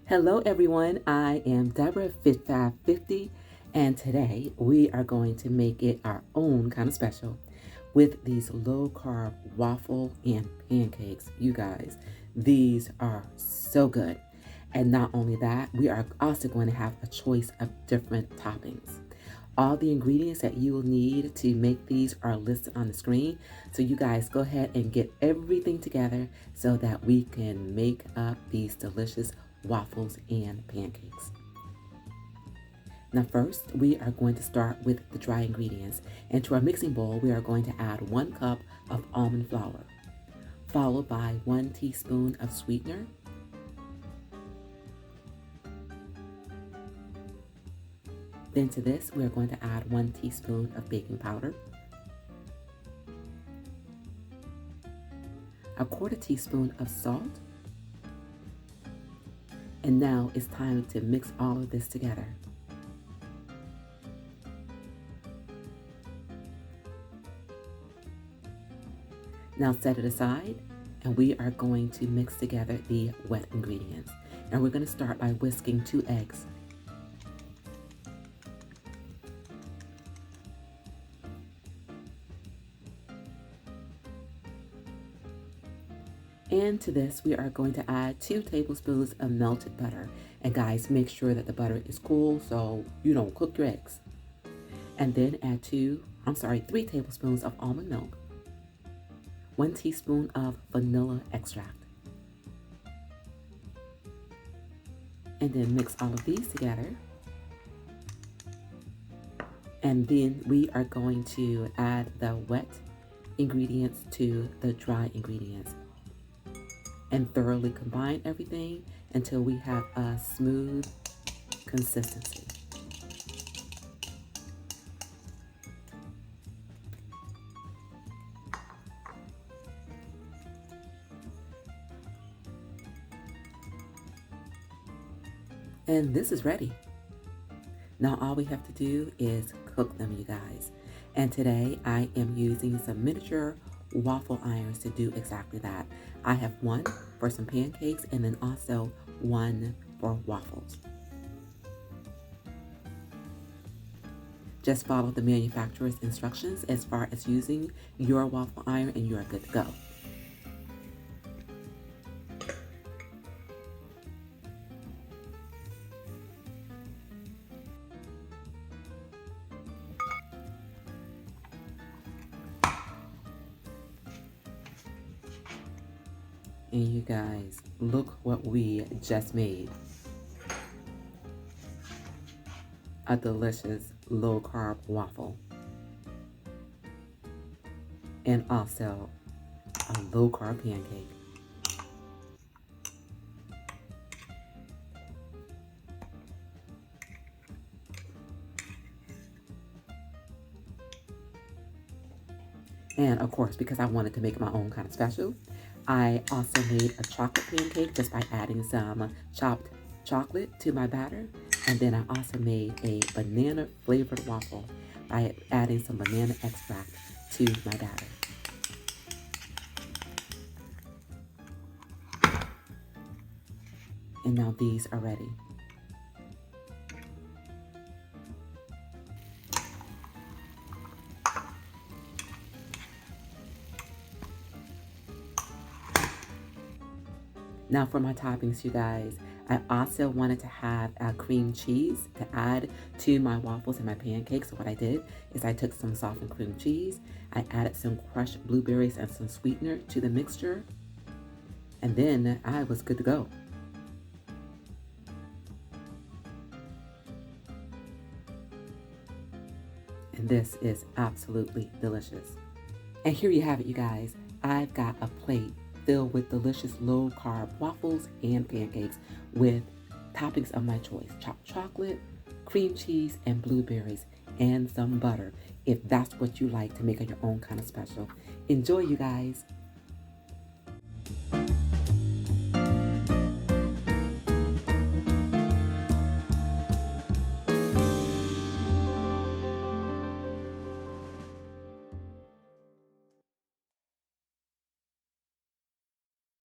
Hello everyone, I am Deborah Fit550 and today we are going to make it our own kind of special with these low carb waffle and pancakes. You guys, these are so good. And not only that, we are also going to have a choice of different toppings. All the ingredients that you will need to make these are listed on the screen. So you guys go ahead and get everything together so that we can make up these delicious waffles and pancakes. Now first, we are going to start with the dry ingredients. And to our mixing bowl, we are going to add 1 cup of almond flour, followed by 1 teaspoon of sweetener, then to this, we are going to add 1 teaspoon of baking powder, a 1/4 teaspoon of salt, and now it's time to mix all of this together. Now set it aside, and we are going to mix together the wet ingredients. And we're going to start by whisking 2 eggs. And to this, we are going to add 2 tablespoons of melted butter. And guys, make sure that the butter is cool so you don't cook your eggs. And then add 3 tablespoons of almond milk, 1 teaspoon of vanilla extract. And then mix all of these together. And then we are going to add the wet ingredients to the dry ingredients and thoroughly combine everything until we have a smooth consistency. And this is ready. Now all we have to do is cook them, you guys. And today I am using some miniature waffle irons to do exactly that. I have one for some pancakes and then also one for waffles. Just follow the manufacturer's instructions as far as using your waffle iron and you are good to go. And you guys, look what we just made. A delicious low carb waffle. And also a low carb pancake. And of course, because I wanted to make my own kind of special, I also made a chocolate pancake just by adding some chopped chocolate to my batter. And then I also made a banana flavored waffle by adding some banana extract to my batter. And now these are ready. Now for my toppings, you guys, I also wanted to have cream cheese to add to my waffles and my pancakes. So what I did is I took some softened cream cheese, I added some crushed blueberries and some sweetener to the mixture, and then I was good to go. And this is absolutely delicious. And here you have it, you guys. I've got a plate filled with delicious low-carb waffles and pancakes with toppings of my choice. Chopped chocolate, cream cheese, and blueberries, and some butter, if that's what you like to make your own kind of special. Enjoy, you guys.